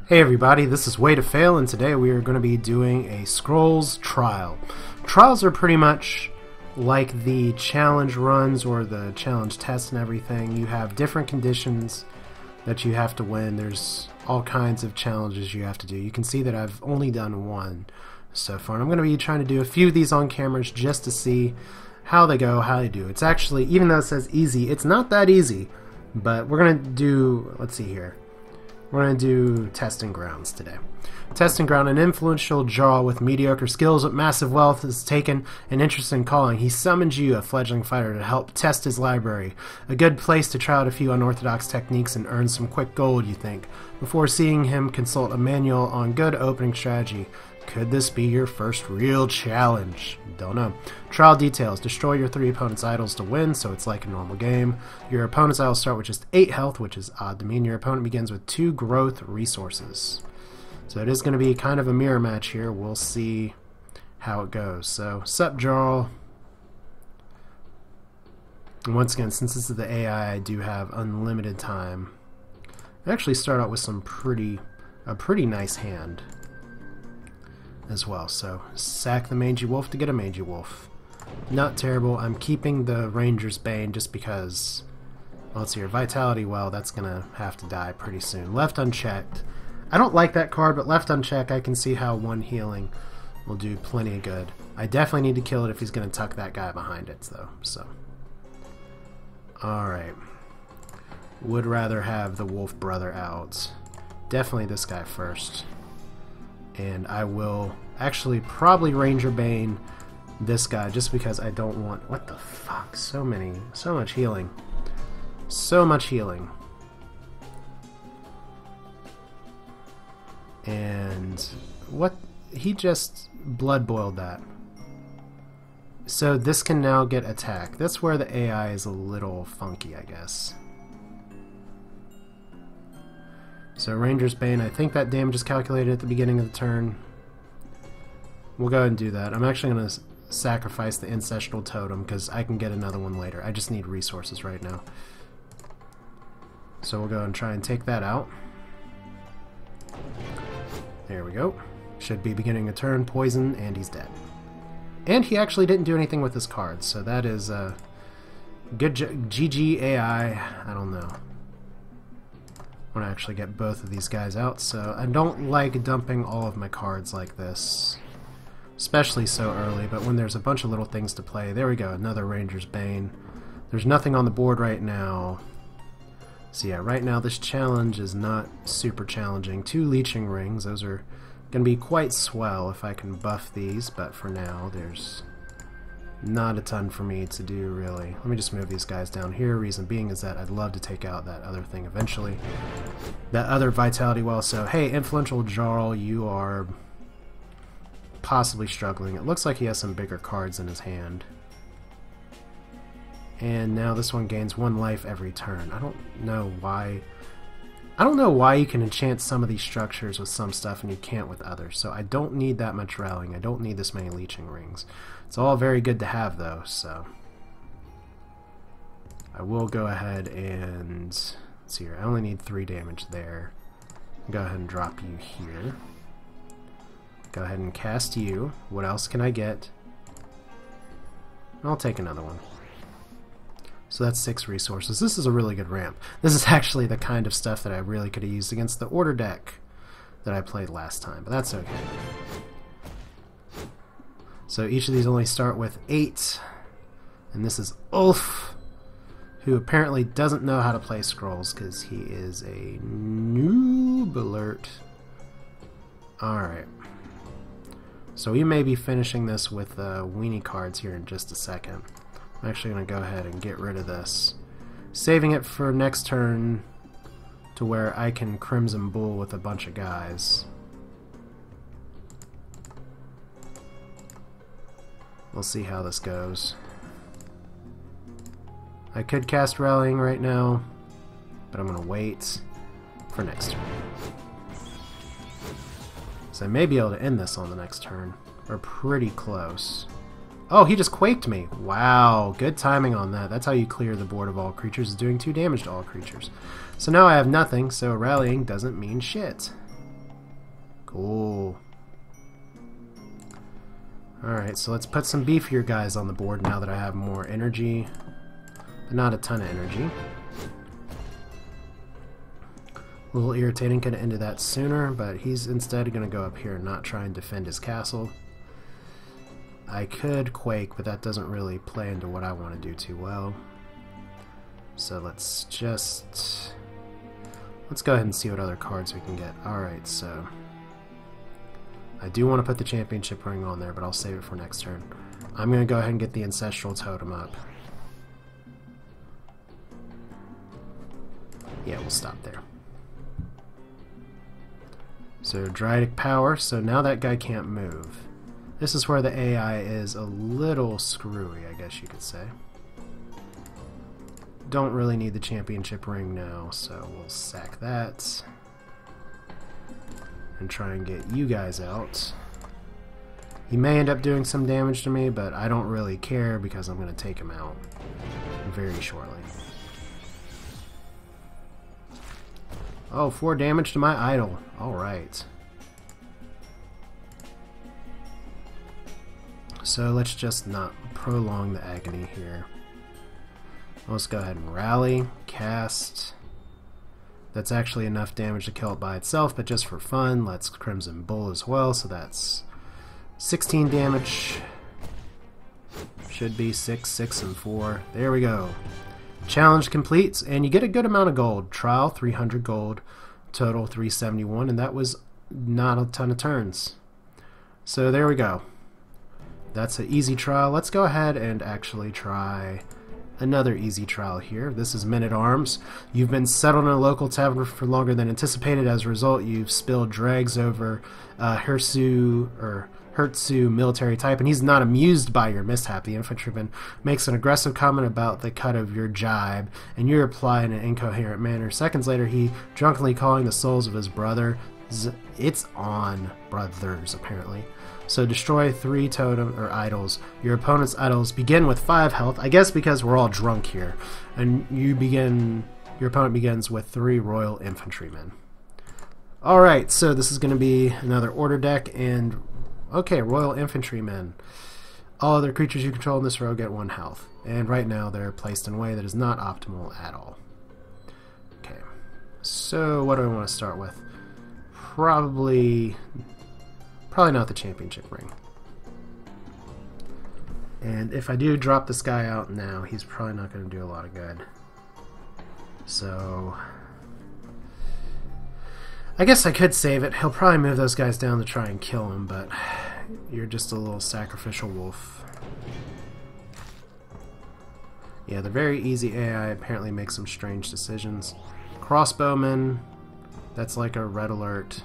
Hey everybody, this is Way to Fail, and today we are going to be doing a Scrolls trial. Trials are pretty much like the challenge runs or the challenge tests and everything. You have different conditions that you have to win. There's all kinds of challenges you have to do. You can see that I've only done one so far, and I'm going to be trying to do a few of these on cameras just to see how they go, how they do. It's actually, even though it says easy, it's not that easy, but we're going to do, let's see here. We're going to do Testing Grounds today. Testing Ground, an influential Jarl with mediocre skills but massive wealth, has taken an interest in calling. He summons you, a fledgling fighter, to help test his library. A good place to try out a few unorthodox techniques and earn some quick gold, you think, before seeing him consult a manual on good opening strategy. Could this be your first real challenge? Don't know. Trial details. Destroy your 3 opponents' idols to win, so it's like a normal game. Your opponent's idols start with just 8 health, which is odd to me, and your opponent begins with 2 growth resources. So it is going to be kind of a mirror match here. We'll see how it goes. So, sup, Jarl. And once again, since this is the AI, I do have unlimited time. I actually start out with a pretty nice hand as well. So sack the Mangy Wolf to get a Mangy Wolf. Not terrible. I'm keeping the Ranger's Bane just because, well, let's see here, Vitality Well, that's gonna have to die pretty soon. Left unchecked. I don't like that card, but left unchecked, I can see how 1 healing will do plenty of good. I definitely need to kill it if he's gonna tuck that guy behind it, though. So, alright. Would rather have the Wolf Brother out. Definitely this guy first. And I will actually probably Ranger Bane this guy just because I don't want... What the fuck? So much healing. So much healing. And what? He just blood boiled that. So this can now get attacked. That's where the AI is a little funky, I guess. So Ranger's Bane, I think that damage is calculated at the beginning of the turn. We'll go ahead and do that. I'm actually going to sacrifice the Ancestral Totem because I can get another one later. I just need resources right now. So we'll go and try and take that out. There we go. Should be beginning a turn, poison, and he's dead. And he actually didn't do anything with his cards, so that is good. GG AI, I don't know. I want to actually get both of these guys out, so I don't like dumping all of my cards like this, especially so early, but when there's a bunch of little things to play. There we go, another Ranger's Bane. There's nothing on the board right now. So yeah, right now this challenge is not super challenging. 2 Leeching Rings, those are going to be quite swell if I can buff these, but for now there's not a ton for me to do, really. Let me just move these guys down here. Reason being is that I'd love to take out that other thing eventually. That other Vitality Well. So, hey, Influential Jarl, you are possibly struggling. It looks like he has some bigger cards in his hand. And now this one gains 1 life every turn. I don't know why... I don't know why you can enchant some of these structures with some stuff and you can't with others. So I don't need that much rallying. I don't need this many Leeching Rings. It's all very good to have, though, so I will go ahead and... Let's see here. I only need 3 damage there. Go ahead and drop you here. Go ahead and cast you. What else can I get? I'll take another one. So that's 6 resources. This is a really good ramp. This is actually the kind of stuff that I really could have used against the Order deck that I played last time, but that's okay. So each of these only start with 8, and this is Ulf, who apparently doesn't know how to play Scrolls because he is a noob alert. Alright. So we may be finishing this with weenie cards here in just a second. I'm actually going to go ahead and get rid of this. Saving it for next turn to where I can Crimson Bull with a bunch of guys. We'll see how this goes. I could cast Rallying right now, but I'm going to wait for next turn. So I may be able to end this on the next turn. We're pretty close. Oh, he just quaked me. Wow, good timing on that. That's how you clear the board of all creatures, is doing 2 damage to all creatures. So now I have nothing, so rallying doesn't mean shit. Cool. Alright, so let's put some beefier guys on the board now that I have more energy. But not a ton of energy. A little irritating, could have ended that sooner, but he's instead going to go up here and not try and defend his castle. I could quake, but that doesn't really play into what I want to do too well. So let's go ahead and see what other cards we can get. Alright, so I do want to put the championship ring on there, but I'll save it for next turn. I'm going to go ahead and get the ancestral totem up. Yeah, we'll stop there. So Druidic power, so now that guy can't move. This is where the AI is a little screwy, I guess you could say. Don't really need the championship ring now, so we'll sack that. And try and get you guys out. He may end up doing some damage to me, but I don't really care because I'm going to take him out very shortly. Oh, 4 damage to my idol. Alright. So let's just not prolong the agony here. Let's go ahead and rally, cast. That's actually enough damage to kill it by itself, but just for fun, let's Crimson Bull as well, so that's 16 damage. Should be 6, 6, and 4. There we go. Challenge completes, and you get a good amount of gold. Trial, 300 gold. Total, 371, and that was not a ton of turns. So there we go. That's an easy trial. Let's go ahead and actually try another easy trial here. This is Men-at-Arms. You've been settled in a local tavern for longer than anticipated. As a result, you've spilled dregs over Hertzu military type, and he's not amused by your mishap. The infantryman makes an aggressive comment about the cut of your jibe, and you reply in an incoherent manner. Seconds later, he drunkenly calling the souls of his brother. It's on brothers, apparently. So destroy 3 totem or idols. Your opponent's idols begin with 5 health. I guess because we're all drunk here. And your opponent begins with 3 royal infantrymen. Alright, so this is going to be another order deck, and okay, royal infantrymen. All other creatures you control in this row get 1 health. And right now they're placed in a way that is not optimal at all. Okay, so what do I want to start with? Probably not the championship ring. And if I do drop this guy out now, he's probably not going to do a lot of good. So I guess I could save it. He'll probably move those guys down to try and kill him, but you're just a little sacrificial wolf. Yeah, the very easy AI apparently makes some strange decisions. Crossbowman, that's like a red alert.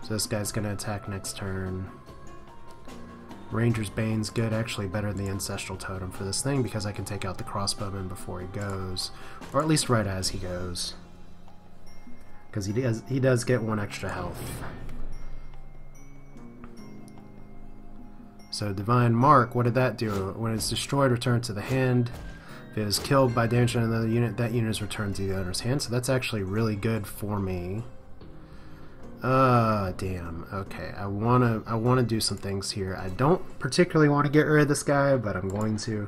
So this guy's going to attack next turn. Ranger's Bane's good, actually better than the Ancestral Totem for this thing because I can take out the Crossbowman before he goes. Or at least right as he goes. Because he does get 1 extra health. So Divine Mark, what did that do? When it's destroyed, return to the hand. If it is killed by damage on another unit, that unit is returned to the owner's hand. So that's actually really good for me. Damn. Okay, I wanna do some things here. I don't particularly want to get rid of this guy, but I'm going to.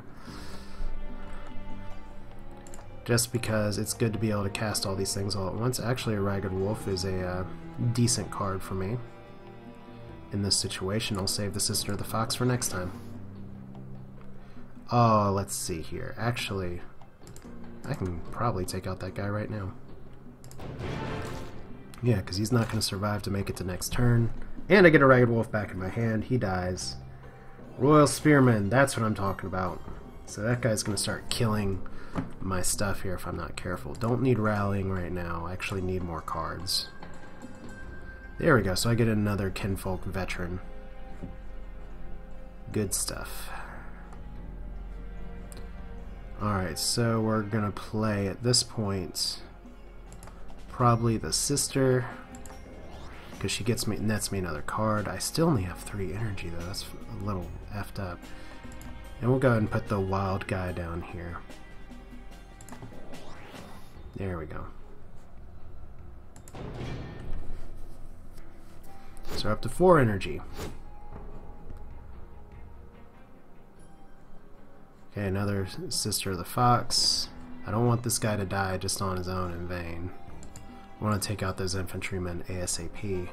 Just because it's good to be able to cast all these things all at once. Actually, a Ragged Wolf is a decent card for me. In this situation, I'll save the Sister of the Fox for next time. Oh, let's see here. Actually, I can probably take out that guy right now. Yeah, because he's not going to survive to make it to next turn. And I get a Ragged Wolf back in my hand. He dies. Royal Spearman, that's what I'm talking about. So that guy's going to start killing my stuff here if I'm not careful. Don't need rallying right now. I actually need more cards. There we go. So I get another Kinfolk Veteran. Good stuff. Alright, so we're going to play at this point probably the Sister, because she nets me another card. I still only have 3 energy though. That's a little effed up. And we'll go ahead and put the wild guy down here. There we go. So we're up to 4 energy. Okay, another Sister of the Fox. I don't want this guy to die just on his own in vain. I want to take out those infantrymen ASAP.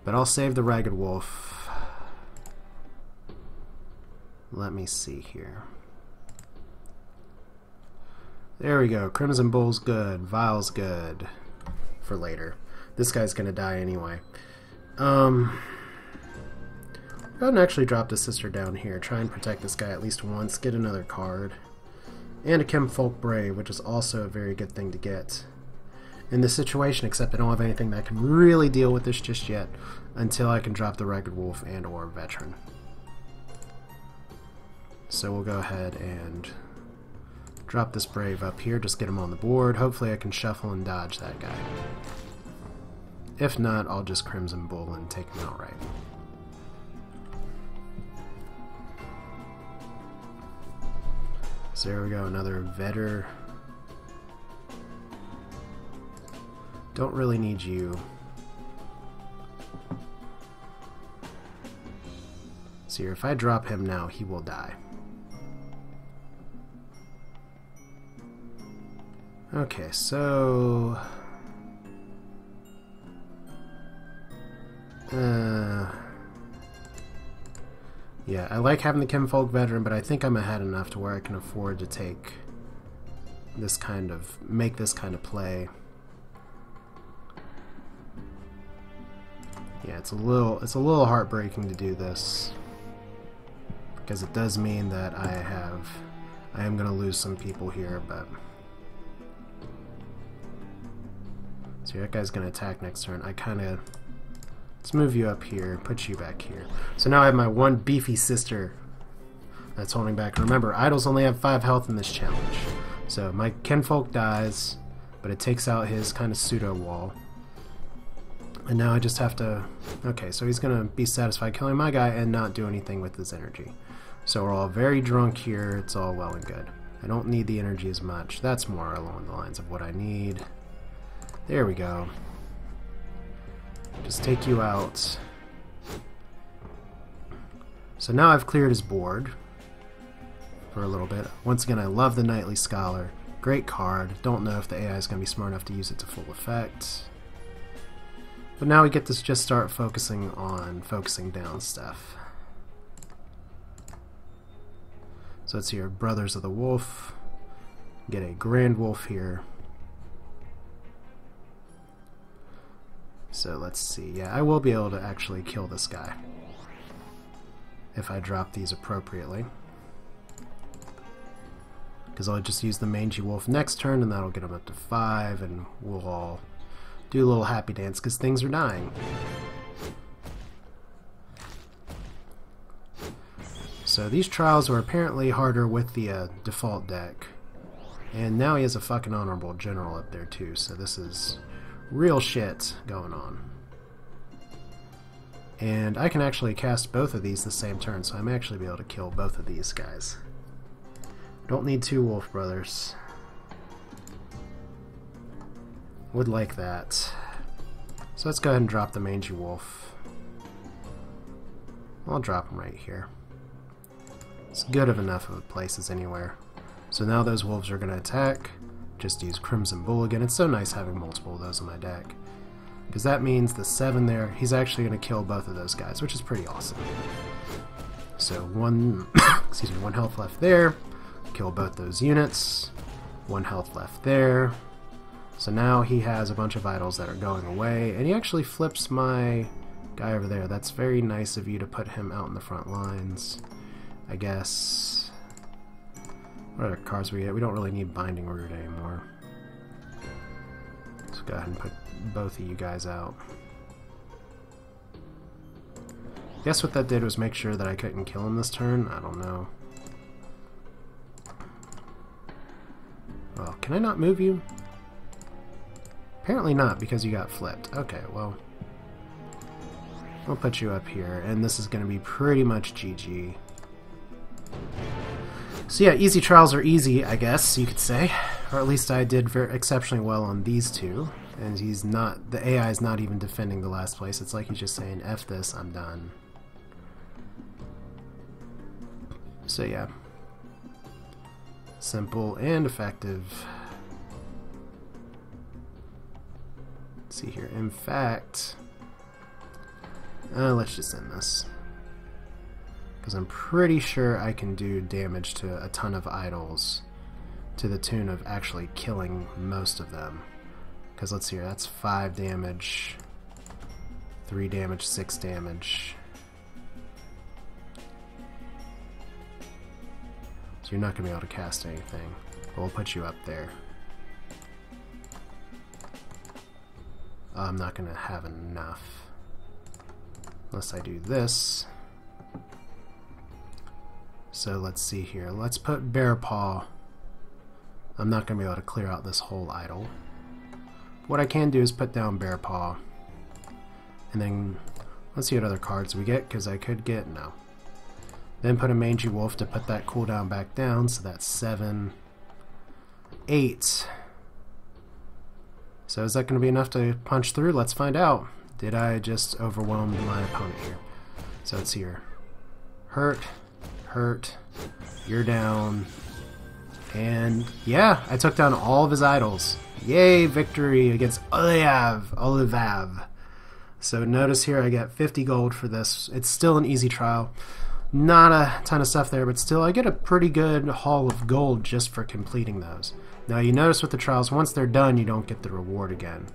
But I'll save the Ragged Wolf. Let me see here. There we go. Crimson Bull's good. Vile's good. For later. This guy's gonna die anyway. Go ahead and actually drop the Sister down here. Try and protect this guy at least once. Get another card. And a Kinfolk Brave, which is also a very good thing to get in this situation, except I don't have anything that can really deal with this just yet until I can drop the Ragged Wolf and or Veteran. So we'll go ahead and drop this Brave up here, just get him on the board. Hopefully I can shuffle and dodge that guy. If not, I'll just Crimson Bull and take him outright. So there we go, another Vetter. Don't really need you. So here, if I drop him now, he will die. Okay, so... yeah, I like having the Kinfolk Veteran, but I think I'm ahead enough to where I can afford to take this kind of... make this kind of play. Yeah, it's a little heartbreaking to do this, because it does mean that I am going to lose some people here, but... So that guy's going to attack next turn. Let's move you up here, put you back here. So now I have my one beefy sister that's holding back. Remember, idols only have 5 health in this challenge. So my Kinfolk dies, but it takes out his kind of pseudo wall. And now I just have to... Okay, so he's going to be satisfied killing my guy and not do anything with his energy. So we're all very drunk here. It's all well and good. I don't need the energy as much. That's more along the lines of what I need. There we go. Just take you out. So now I've cleared his board for a little bit. Once again, I love the Knightly Scholar. Great card. Don't know if the AI is going to be smart enough to use it to full effect. But now we get to just start focusing down stuff. So let's see here, Brothers of the Wolf. Get a Grand Wolf here. So let's see, yeah, I will be able to actually kill this guy if I drop these appropriately. Because I'll just use the Mangy Wolf next turn and that'll get him up to 5 and we'll all do a little happy dance because things are dying. So these trials are apparently harder with the default deck. And now he has a fucking Honorable General up there too, so this is real shit going on. And I can actually cast both of these the same turn, so I'm actually be able to kill both of these guys. Don't need 2 Wolf Brothers. Would like that. So let's go ahead and drop the Mangy Wolf. I'll drop him right here. It's good of enough of a place as anywhere. So now those wolves are going to attack. Just use Crimson Bull again. It's so nice having multiple of those in my deck. Because that means the 7 there, he's actually going to kill both of those guys, which is pretty awesome. So one health left there. Kill both those units. 1 health left there. So now he has a bunch of idols that are going away, and he actually flips my guy over there. That's very nice of you to put him out in the front lines, I guess. What other cards we get? We don't really need Binding Root anymore. Let's go ahead and put both of you guys out. Guess what that did was make sure that I couldn't kill him this turn? I don't know. Well, can I not move you? Apparently not, because you got flipped. Okay, well, I'll put you up here, and this is going to be pretty much GG. So yeah, easy trials are easy, I guess you could say. Or at least I did very exceptionally well on these two. And he's not, the AI is not even defending the last place. It's like he's just saying, F this, I'm done. So yeah. Simple and effective. Let's see here. In fact, let's just end this. Because I'm pretty sure I can do damage to a ton of idols to the tune of actually killing most of them. Because let's see here, that's 5 damage, 3 damage, 6 damage. So you're not going to be able to cast anything. But we'll put you up there. I'm not going to have enough. Unless I do this. So let's see here. Let's put Bear Paw. I'm not going to be able to clear out this whole idol. What I can do is put down Bear Paw. And then let's see what other cards we get, because I could get, no. Then put a Mangy Wolf to put that cooldown back down, so that's 7, 8. So is that going to be enough to punch through? Let's find out. Did I just overwhelm my opponent here? So it's here. Hurt, hurt, you're down. And yeah, I took down all of his idols. Yay, victory against Olivav. So notice here I get 50 gold for this. It's still an easy trial. Not a ton of stuff there, but still I get a pretty good haul of gold just for completing those. Now you notice with the trials, once they're done, you don't get the reward again.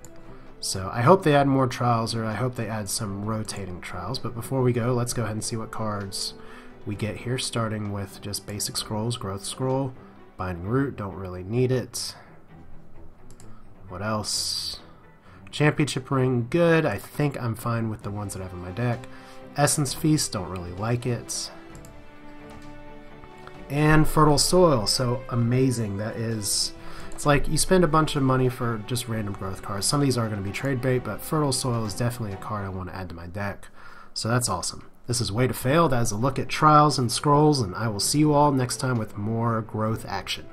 So I hope they add more trials, or I hope they add some rotating trials. But before we go, let's go ahead and see what cards we get here, starting with just basic scrolls, growth scroll, binding root, don't really need it. What else? Championship ring, good. I think I'm fine with the ones that I have in my deck. Essence Feast, don't really like it. And Fertile Soil, so amazing. That is, it's like you spend a bunch of money for just random growth cards. Some of these are going to be trade bait, but Fertile Soil is definitely a card I want to add to my deck. So that's awesome. This is Way to Fail. That is a look at trials and scrolls, and I will see you all next time with more growth action.